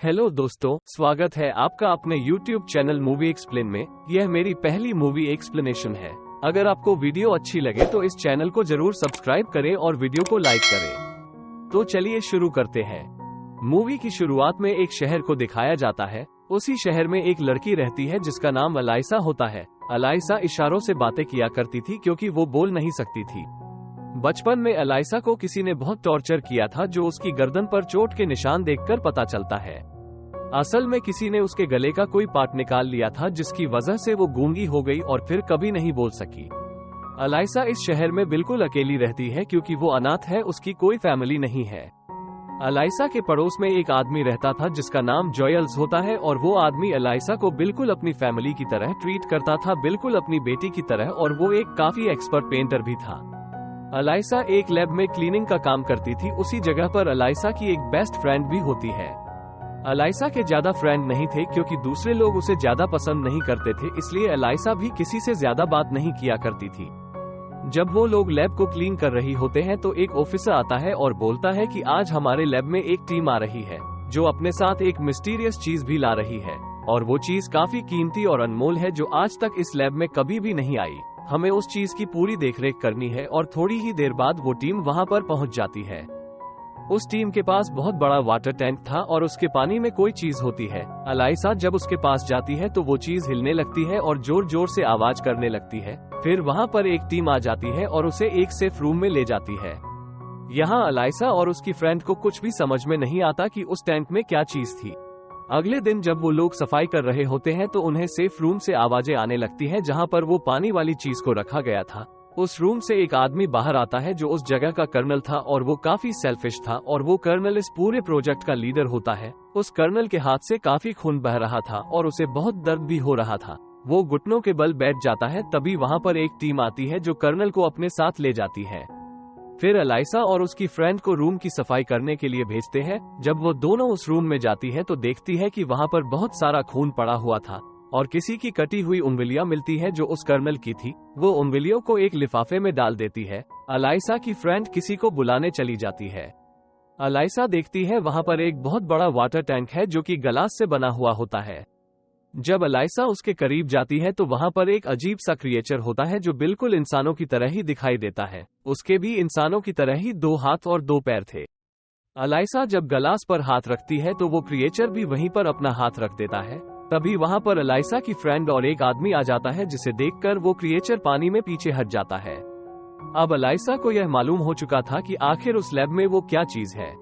Hello दोस्तों, स्वागत है आपका अपने YouTube चैनल मूवी एक्सप्लेन में। यह मेरी पहली मूवी एक्सप्लेनेशन है। अगर आपको वीडियो अच्छी लगे तो इस चैनल को जरूर सब्सक्राइब करें और वीडियो को लाइक करें। तो चलिए शुरू करते हैं। मूवी की शुरुआत में एक शहर को दिखाया जाता है। उसी शहर में एक लड़की रहती है जिसका नाम अलाइसा होता है। अलाइसा इशारों से बातें किया करती थी क्योंकि वो बोल नहीं सकती थी। बचपन में अलाइसा को किसी ने बहुत टॉर्चर किया था, जो उसकी गर्दन पर चोट के निशान देखकर पता चलता है। असल में किसी ने उसके गले का कोई पार्ट निकाल लिया था, जिसकी वजह से वो गूंगी हो गई और फिर कभी नहीं बोल सकी। अलाइसा इस शहर में बिल्कुल अकेली रहती है क्योंकि वो अनाथ है, उसकी कोई फैमिली नहीं है। अलाइसा के पड़ोस में एक आदमी रहता था जिसका नाम जॉयल्स होता है, और वो आदमी अलाइसा को बिल्कुल अपनी फैमिली की तरह ट्रीट करता था, बिल्कुल अपनी बेटी की तरह, और वो एक काफी एक्सपर्ट पेंटर भी था। अलाइसा एक लैब में क्लीनिंग का काम करती थी। उसी जगह पर अलाइसा की एक बेस्ट फ्रेंड भी होती है। अलाइसा के ज्यादा फ्रेंड नहीं थे क्योंकि दूसरे लोग उसे ज्यादा पसंद नहीं करते थे, इसलिए अलाइसा भी किसी से ज्यादा बात नहीं किया करती थी। जब वो लोग लैब को क्लीन कर रही होते हैं तो एक ऑफिसर आता है और बोलता है कि आज हमारे लैब में एक टीम आ रही है जो अपने साथ एक मिस्टीरियस चीज भी ला रही है, और वो चीज काफी कीमती और अनमोल है जो आज तक इस लैब में कभी भी नहीं आई। हमें उस चीज की पूरी देखरेख करनी है। और थोड़ी ही देर बाद वो टीम वहां पर पहुंच जाती है। उस टीम के पास बहुत बड़ा वाटर टैंक था और उसके पानी में कोई चीज होती है। अलाइसा जब उसके पास जाती है तो वो चीज हिलने लगती है और जोर जोर से आवाज करने लगती है। फिर वहां पर एक टीम आ जाती है और उसे एक सेफ रूम में ले जाती है। यहाँ अलाइसा और उसकी फ्रेंड को कुछ भी समझ में नहीं आता कि उस टैंक में क्या चीज थी। अगले दिन जब वो लोग सफाई कर रहे होते हैं तो उन्हें सेफ रूम से आवाजें आने लगती हैं जहां पर वो पानी वाली चीज को रखा गया था। उस रूम से एक आदमी बाहर आता है जो उस जगह का कर्नल था, और वो काफी सेल्फिश था, और वो कर्नल इस पूरे प्रोजेक्ट का लीडर होता है। उस कर्नल के हाथ से काफी खून बह रहा था और उसे बहुत दर्द भी हो रहा था। वो घुटनों के बल बैठ जाता है। तभी वहां पर एक टीम आती है जो कर्नल को अपने साथ ले जाती है। फिर अलाइसा और उसकी फ्रेंड को रूम की सफाई करने के लिए भेजते हैं। जब वो दोनों उस रूम में जाती है तो देखती है कि वहां पर बहुत सारा खून पड़ा हुआ था और किसी की कटी हुई उंगलियां मिलती है जो उस कर्नल की थी। वो उंगलियों को एक लिफाफे में डाल देती है। अलाइसा की फ्रेंड किसी को बुलाने चली जाती है। अलाइसा देखती है वहां पर एक बहुत बड़ा वाटर टैंक है जो कि ग्लास से बना हुआ होता है। जब अलाइसा उसके करीब जाती है तो वहां पर एक अजीब सा क्रिएचर होता है जो बिल्कुल इंसानों की तरह ही दिखाई देता है। उसके भी इंसानों की तरह ही 2 हाथ और 2 पैर थे। अलाइसा जब ग्लास पर हाथ रखती है तो वो क्रिएचर भी वहीं पर अपना हाथ रख देता है। तभी वहां पर अलाइसा की फ्रेंड और एक आदमी आ जाता है, जिसे देखकर वो क्रिएचर पानी में पीछे हट जाता है। अब अलाइसा को यह मालूम हो चुका था कि आखिर उस लैब में वो क्या चीज है।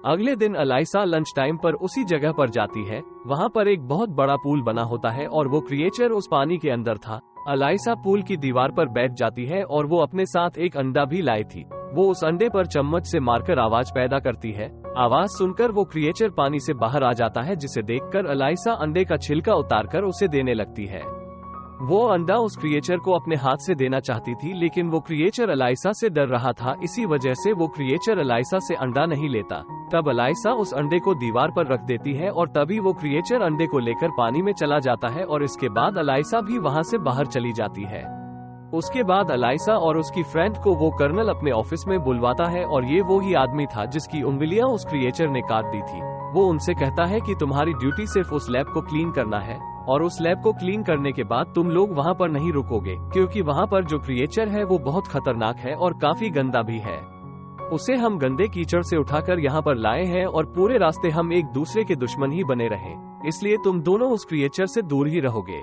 अगले दिन अलाइसा लंच टाइम पर उसी जगह पर जाती है। वहां पर एक बहुत बड़ा पूल बना होता है और वो क्रिएचर उस पानी के अंदर था। अलाइसा पूल की दीवार पर बैठ जाती है और वो अपने साथ एक अंडा भी लाई थी। वो उस अंडे पर चम्मच से मारकर आवाज पैदा करती है। आवाज सुनकर वो क्रिएचर पानी से बाहर आ जाता है, जिसे देखकर अलाइसा अंडे का छिलका उतारकर उसे देने लगती है। वो अंडा उस क्रिएचर को अपने हाथ से देना चाहती थी, लेकिन वो क्रिएचर अलाइसा से डर रहा था। इसी वजह से वो क्रिएचर अलाइसा से अंडा नहीं लेता। तब अलाइसा उस अंडे को दीवार पर रख देती है और तभी वो क्रिएचर अंडे को लेकर पानी में चला जाता है, और इसके बाद अलाइसा भी वहां से बाहर चली जाती है। उसके बाद अलाइसा और उसकी फ्रेंड को वो कर्नल अपने ऑफिस में बुलवाता है, और ये वो ही आदमी था जिसकी उंगलियां उस क्रिएचर ने काट दी थी। वो उनसे कहता है कि तुम्हारी ड्यूटी सिर्फ उस लैब को क्लीन करना है, और उस लैब को क्लीन करने के बाद तुम लोग वहां पर नहीं रुकोगे, क्योंकि वहां पर जो क्रिएचर है वो बहुत खतरनाक है और काफी गंदा भी है। उसे हम गंदे कीचड़ से उठाकर यहाँ पर लाए हैं और पूरे रास्ते हम एक दूसरे के दुश्मन ही बने रहे, इसलिए तुम दोनों उस क्रिएचर से दूर ही रहोगे।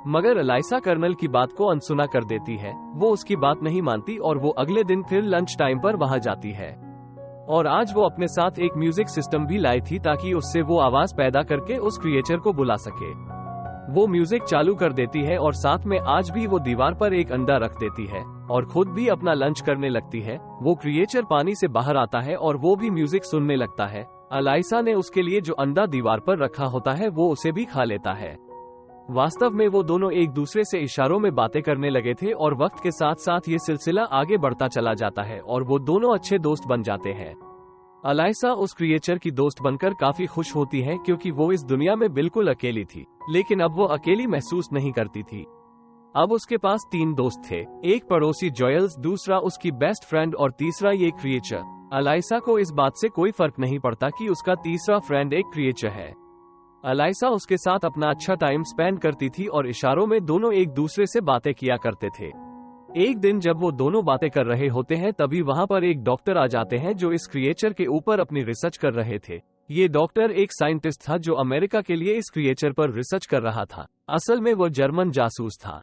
मगर अलाइसा कर्नल की बात को अनसुना कर देती है। वो उसकी बात नहीं मानती और वो अगले दिन फिर लंच टाइम पर वहां जाती है। और आज वो अपने साथ एक म्यूजिक सिस्टम भी लाई थी ताकि उससे वो आवाज पैदा करके उस क्रिएचर को बुला सके। वो म्यूजिक चालू कर देती है और साथ में आज भी वो दीवार पर एक अंडा रख देती है और खुद भी अपना लंच करने लगती है। वो क्रिएचर पानी से बाहर आता है और वो भी म्यूजिक सुनने लगता है। अलाइसा ने उसके लिए जो अंडा दीवार पर रखा होता है वो उसे भी खा लेता है। वास्तव में वो दोनों एक दूसरे से इशारों में बातें करने लगे थे, और वक्त के साथ साथ ये सिलसिला आगे बढ़ता चला जाता है और वो दोनों अच्छे दोस्त बन जाते हैं। अलाइसा उस क्रिएचर की दोस्त बनकर काफी खुश होती है क्योंकि वो इस दुनिया में बिल्कुल अकेली थी, लेकिन अब वो अकेली महसूस नहीं करती थी। अब उसके पास 3 दोस्त थे, एक पड़ोसी जॉयल्स, दूसरा उसकी बेस्ट फ्रेंड और तीसरा ये क्रिएचर। अलाइसा को इस बात से कोई फर्क नहीं पड़ता कि उसका तीसरा फ्रेंड एक क्रिएचर है। अलाइसा उसके साथ अपना अच्छा टाइम स्पेंड करती थी और इशारों में दोनों एक दूसरे से बातें किया करते थे। एक दिन जब वो दोनों बातें कर रहे होते हैं तभी वहां पर एक डॉक्टर आ जाते हैं जो इस क्रिएचर के ऊपर अपनी रिसर्च कर रहे थे। ये डॉक्टर एक साइंटिस्ट था जो अमेरिका के लिए इस क्रिएचर पर रिसर्च कर रहा था। असल में वो जर्मन जासूस था।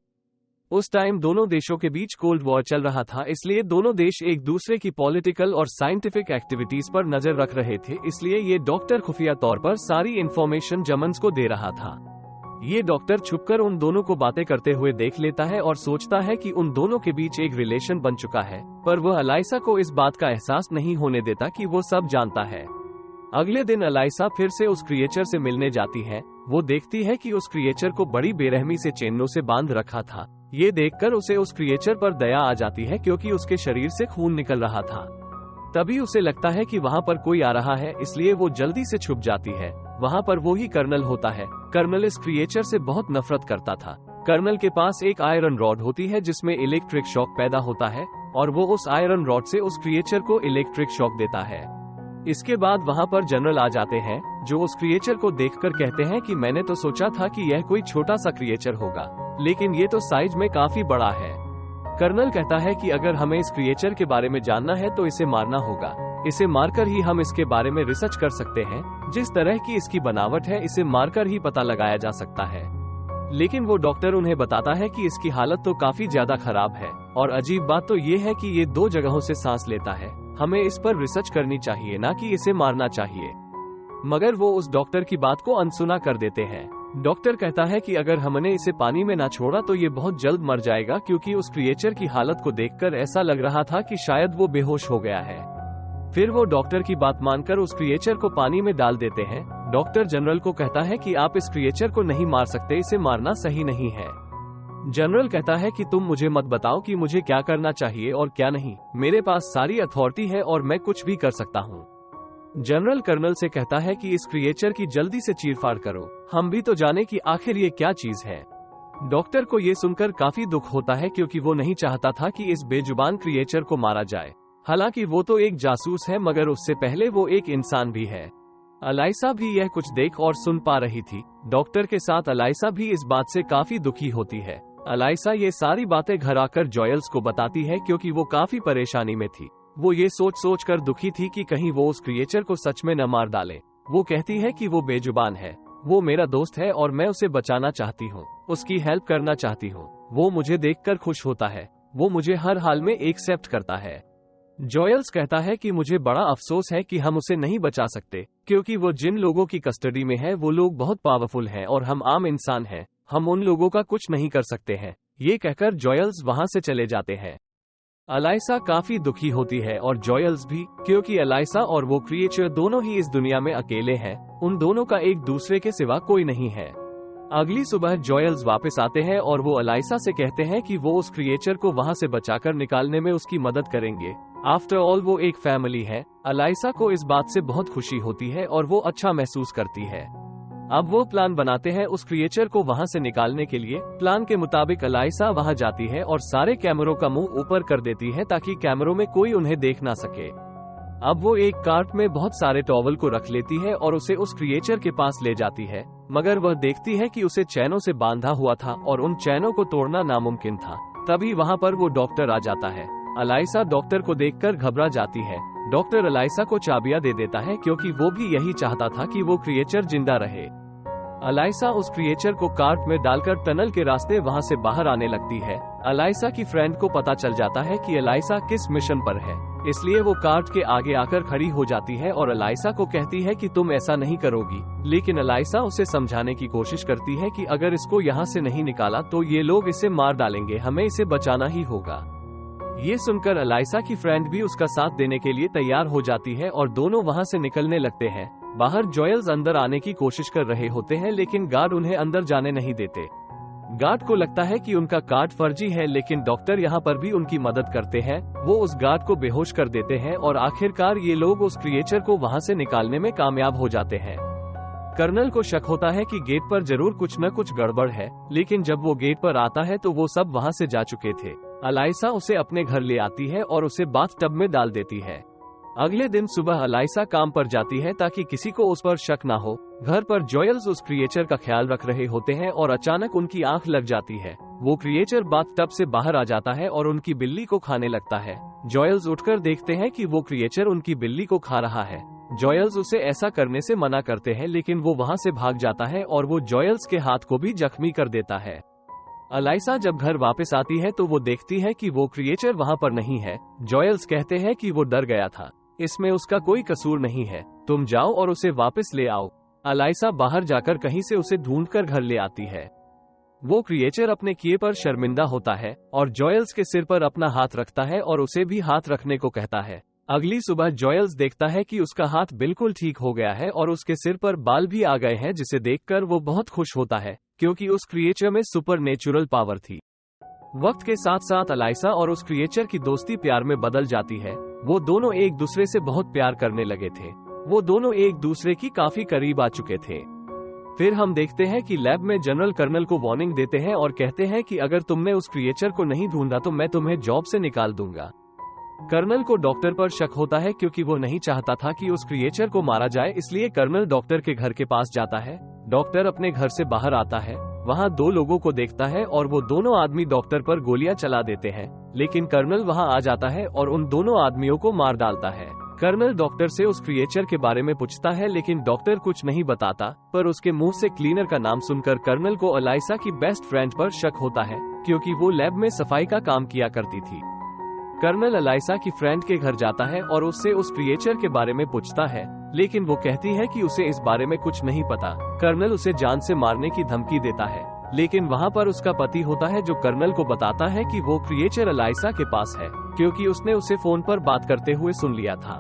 उस टाइम दोनों देशों के बीच कोल्ड वॉर चल रहा था, इसलिए दोनों देश एक दूसरे की पॉलिटिकल और साइंटिफिक एक्टिविटीज पर नजर रख रहे थे। इसलिए ये डॉक्टर खुफिया तौर पर सारी इंफॉर्मेशन जर्मन्स को दे रहा था। ये डॉक्टर छुपकर उन दोनों को बातें करते हुए देख लेता है और सोचता है कि उन दोनों के बीच एक रिलेशन बन चुका है, पर वह अलाइसा को इस बात का एहसास नहीं होने देता कि वो सब जानता है। अगले दिन अलाइसा फिर से उस क्रिएचर से मिलने जाती है। वो देखती है कि उस क्रिएचर को बड़ी बेरहमी से चेनों से बांध रखा था। ये देखकर उसे उस क्रिएचर पर दया आ जाती है क्योंकि उसके शरीर से खून निकल रहा था। तभी उसे लगता है कि वहाँ पर कोई आ रहा है, इसलिए वो जल्दी से छुप जाती है। वहाँ पर वो ही कर्नल होता है। कर्नल इस क्रिएचर से बहुत नफरत करता था। कर्नल के पास एक आयरन रॉड होती है जिसमें इलेक्ट्रिक शॉक पैदा होता है और वो उस आयरन रॉड से उस क्रिएचर को इलेक्ट्रिक शॉक देता है। इसके बाद वहाँ पर जनरल आ जाते हैं जो उस क्रिएचर को देखकर कहते हैं कि मैंने तो सोचा था कि यह कोई छोटा सा क्रिएचर होगा, लेकिन ये तो साइज में काफी बड़ा है। कर्नल कहता है कि अगर हमें इस क्रिएचर के बारे में जानना है तो इसे मारना होगा। इसे मारकर ही हम इसके बारे में रिसर्च कर सकते हैं। जिस तरह की इसकी बनावट है, इसे मारकर ही पता लगाया जा सकता है। लेकिन वो डॉक्टर उन्हें बताता है कि इसकी हालत तो काफी ज्यादा खराब है और अजीब बात तो ये है कि ये 2 जगहों से सांस लेता है। हमें इस पर रिसर्च करनी चाहिए, ना कि इसे मारना चाहिए। मगर वो उस डॉक्टर की बात को अनसुना कर देते हैं। डॉक्टर कहता है कि अगर हमने इसे पानी में ना छोड़ा तो ये बहुत जल्द मर जाएगा, क्योंकि उस क्रिएचर की हालत को देखकर ऐसा लग रहा था कि शायद वो बेहोश हो गया है। फिर वो डॉक्टर की बात मानकर उस क्रिएचर को पानी में डाल देते हैं। डॉक्टर जनरल को कहता है कि आप इस क्रिएचर को नहीं मार सकते, इसे मारना सही नहीं है। जनरल कहता है कि तुम मुझे मत बताओ कि मुझे क्या करना चाहिए और क्या नहीं। मेरे पास सारी अथॉरिटी है और मैं कुछ भी कर सकता हूँ। जनरल कर्नल से कहता है कि इस क्रिएचर की जल्दी से चीरफाड़ करो, हम भी तो जाने कि आखिर ये क्या चीज है। डॉक्टर को ये सुनकर काफी दुख होता है क्योंकि वो नहीं चाहता था कि इस बेजुबान क्रिएचर को मारा जाए। हालांकि वो तो एक जासूस है, मगर उससे पहले वो एक इंसान भी है। अलाइसा भी यह कुछ देख और सुन पा रही थी। डॉक्टर के साथ अलाइसा भी इस बात से काफी दुखी होती है। अलाइसा ये सारी बातें घर आकर जॉयल्स को बताती है क्योंकि वो काफी परेशानी में थी। वो ये सोच कर दुखी थी कि कहीं वो उस क्रिएचर को सच में न मार डाले। वो कहती है कि वो बेजुबान है, वो मेरा दोस्त है और मैं उसे बचाना चाहती हूँ, उसकी हेल्प करना चाहती हूँ। वो मुझे देखकर खुश होता है, वो मुझे हर हाल में एक्सेप्ट करता है। जॉयल्स कहता है कि मुझे बड़ा अफसोस है कि हम उसे नहीं बचा सकते, क्योंकि वो जिन लोगों की कस्टडी में है वो लोग बहुत पावरफुल हैं और हम आम इंसान हैं, हम उन लोगों का कुछ नहीं कर सकते हैं। ये कहकर जॉयल्स वहां से चले जाते हैं। अलाइसा काफी दुखी होती है और जॉयल्स भी, क्योंकि अलाइसा और वो क्रिएचर दोनों ही इस दुनिया में अकेले हैं। उन दोनों का एक दूसरे के सिवा कोई नहीं है। अगली सुबह जॉयल्स वापस आते हैं और वो अलाइसा से कहते हैं कि वो उस क्रिएचर को वहां से बचाकर निकालने में उसकी मदद करेंगे। आफ्टर ऑल वो एक फैमिली है। अलाइसा को इस बात से बहुत खुशी होती है और वो अच्छा महसूस करती है। अब वो प्लान बनाते हैं उस क्रिएचर को वहां से निकालने के लिए। प्लान के मुताबिक अलाइसा वहां जाती है और सारे कैमरों का मुंह ऊपर कर देती है ताकि कैमरों में कोई उन्हें देख ना सके। अब वो एक कार्ट में बहुत सारे टॉवल को रख लेती है और उसे उस क्रिएचर के पास ले जाती है, मगर वह देखती है कि उसे चैनों से बांधा हुआ था और उन चैनों को तोड़ना नामुमकिन था। तभी वहां पर वो डॉक्टर आ जाता है। अलाइसा डॉक्टर को देखकर घबरा जाती है। डॉक्टर अलाइसा को चाबियां दे देता है क्योंकि वो भी यही चाहता था कि वो क्रिएचर जिंदा रहे। अलाइसा उस क्रिएचर को कार्ट में डालकर टनल के रास्ते वहां से बाहर आने लगती है। अलाइसा की फ्रेंड को पता चल जाता है कि अलाइसा किस मिशन पर है, इसलिए वो कार्ट के आगे आकर खड़ी हो जाती है और अलाइसा को कहती है कि तुम ऐसा नहीं करोगी। लेकिन अलाइसा उसे समझाने की कोशिश करती है कि अगर इसको यहाँ से नहीं निकाला तो ये लोग इसे मार डालेंगे, हमें इसे बचाना ही होगा। ये सुनकर अलाइसा की फ्रेंड भी उसका साथ देने के लिए तैयार हो जाती है और दोनों वहां से निकलने लगते हैं। बाहर जॉयल्स अंदर आने की कोशिश कर रहे होते हैं, लेकिन गार्ड उन्हें अंदर जाने नहीं देते। गार्ड को लगता है कि उनका कार्ड फर्जी है, लेकिन डॉक्टर यहाँ पर भी उनकी मदद करते हैं। वो उस गार्ड को बेहोश कर देते हैं और आखिरकार ये लोग उस क्रिएचर को वहां से निकालने में कामयाब हो जाते हैं। कर्नल को शक होता है कि गेट पर जरूर कुछ न कुछ गड़बड़ है, लेकिन जब वो गेट पर आता है तो वो सब वहाँ से जा चुके थे। अलाइसा उसे अपने घर ले आती है और उसे बाथटब में डाल देती है। अगले दिन सुबह अलाइसा काम पर जाती है ताकि किसी को उस पर शक ना हो। घर पर जॉयल्स उस क्रिएचर का ख्याल रख रहे होते हैं और अचानक उनकी आंख लग जाती है। वो क्रिएचर बाथटब से बाहर आ जाता है और उनकी बिल्ली को खाने लगता है। जॉयल्स उठकर देखते हैं कि वो क्रिएचर उनकी बिल्ली को खा रहा है। जॉयल्स उसे ऐसा करने से मना करते हैं, लेकिन वो वहाँ से भाग जाता है और वो जॉयल्स के हाथ को भी जख्मी कर देता है। अलाइसा जब घर वापस आती है तो वो देखती है कि वो क्रिएचर वहाँ पर नहीं है। जॉयल्स कहते हैं कि वो डर गया था, इसमें उसका कोई कसूर नहीं है, तुम जाओ और उसे वापस ले आओ। अलाइसा बाहर जाकर कहीं से उसे ढूंढकर घर ले आती है। वो क्रिएचर अपने किए पर शर्मिंदा होता है और जॉयल्स के सिर पर अपना हाथ रखता है और उसे भी हाथ रखने को कहता है। अगली सुबह जॉयल्स देखता है कि उसका हाथ बिल्कुल ठीक हो गया है और उसके सिर पर बाल भी आ गए हैं, जिसे देखकर वो बहुत खुश होता है क्योंकि उस क्रिएचर में सुपरनेचुरल पावर थी। वक्त के साथ साथ अलाइसा और उस क्रिएचर की दोस्ती प्यार में बदल जाती है। वो दोनों एक दूसरे से बहुत प्यार करने लगे थे। वो दोनों एक दूसरे की काफी करीब आ चुके थे। फिर हम देखते हैं कि लैब में जनरल कर्नल को वार्निंग देते हैं और कहते हैं कि अगर तुमने उस क्रिएचर को नहीं ढूंढा तो मैं तुम्हें जॉब से निकाल दूंगा। कर्नल को डॉक्टर पर शक होता है क्योंकि वो नहीं चाहता था कि उस क्रिएचर को मारा जाए, इसलिए कर्नल डॉक्टर के घर के पास जाता है। डॉक्टर अपने घर से बाहर आता है, वहाँ दो लोगों को देखता है और वो दोनों आदमी डॉक्टर पर गोलियां चला देते हैं, लेकिन कर्नल वहाँ आ जाता है और उन दोनों आदमियों को मार डालता है। कर्नल डॉक्टर से उस क्रिएचर के बारे में पूछता है, लेकिन डॉक्टर कुछ नहीं बताता, पर उसके मुंह से क्लीनर का नाम सुनकर कर्नल को अलाइसा की बेस्ट फ्रेंड पर शक होता है क्योंकि वो लैब में सफाई का काम किया करती थी। कर्नल अलाइसा की फ्रेंड के घर जाता है और उससे उस क्रिएचर के बारे में पूछता है, लेकिन वो कहती है कि उसे इस बारे में कुछ नहीं पता। कर्नल उसे जान से मारने की धमकी देता है, लेकिन वहाँ पर उसका पति होता है जो कर्नल को बताता है कि वो क्रिएचर अलाइसा के पास है क्योंकि उसने उसे फोन पर बात करते हुए सुन लिया था।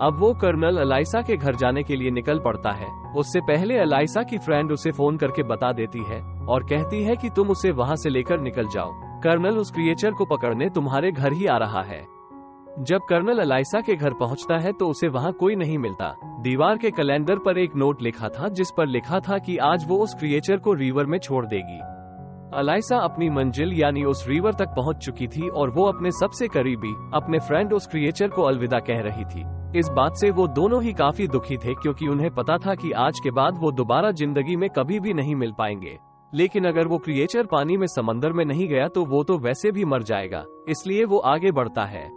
अब वो कर्नल अलाइसा के घर जाने के लिए निकल पड़ता है। उससे पहले अलाइसा की फ्रेंड उसे फोन करके बता देती है और कहती है कि तुम उसे वहाँ से लेकर निकल जाओ, कर्नल उस क्रिएचर को पकड़ने तुम्हारे घर ही आ रहा है। जब कर्नल अलाइसा के घर पहुंचता है तो उसे वहां कोई नहीं मिलता। दीवार के कैलेंडर पर एक नोट लिखा था जिस पर लिखा था कि आज वो उस क्रिएचर को रिवर में छोड़ देगी। अलाइसा अपनी मंजिल यानी उस रिवर तक पहुंच चुकी थी और वो अपने सबसे करीबी अपने फ्रेंड उस क्रिएचर को अलविदा कह रही थी। इस बात से वो दोनों ही काफी दुखी थे क्योंकि उन्हें पता था कि आज के बाद वो दोबारा जिंदगी में कभी भी नहीं मिल पाएंगे। लेकिन अगर वो क्रिएचर पानी में समंदर में नहीं गया तो वो तो वैसे भी मर जाएगा, इसलिए वो आगे बढ़ता है।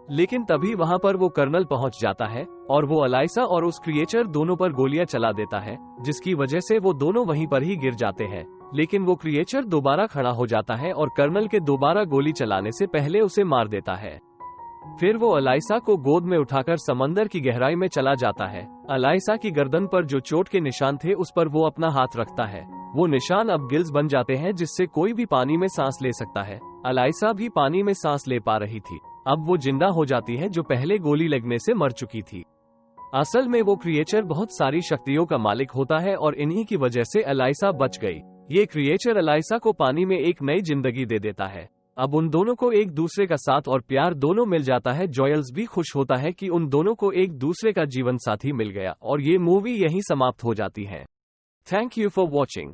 लेकिन तभी वहां पर वो कर्नल पहुंच जाता है और वो अलाइसा और उस क्रिएचर दोनों पर गोलियां चला देता है, जिसकी वजह से वो दोनों वहीं पर ही गिर जाते हैं। लेकिन वो क्रिएचर दोबारा खड़ा हो जाता है और कर्नल के दोबारा गोली चलाने से पहले उसे मार देता है। फिर वो अलाइसा को गोद में उठाकर समंदर की गहराई में चला जाता है। अलाइसा की गर्दन पर जो चोट के निशान थे उस पर वो अपना हाथ रखता है। वो निशान अब गिल्स बन जाते हैं जिससे कोई भी पानी में सांस ले सकता है। अलाइसा भी पानी में सांस ले पा रही थी। अब वो जिंदा हो जाती है जो पहले गोली लगने से मर चुकी थी। असल में वो क्रिएचर बहुत सारी शक्तियों का मालिक होता है और इन्हीं की वजह से अलाइसा बच गई। ये क्रिएचर अलाइसा को पानी में एक नई जिंदगी दे देता है। अब उन दोनों को एक दूसरे का साथ और प्यार दोनों मिल जाता है। जॉयल्स भी खुश होता है कि उन दोनों को एक दूसरे का जीवन साथी मिल गया और ये मूवी यहीं समाप्त हो जाती है। Thank you for watching.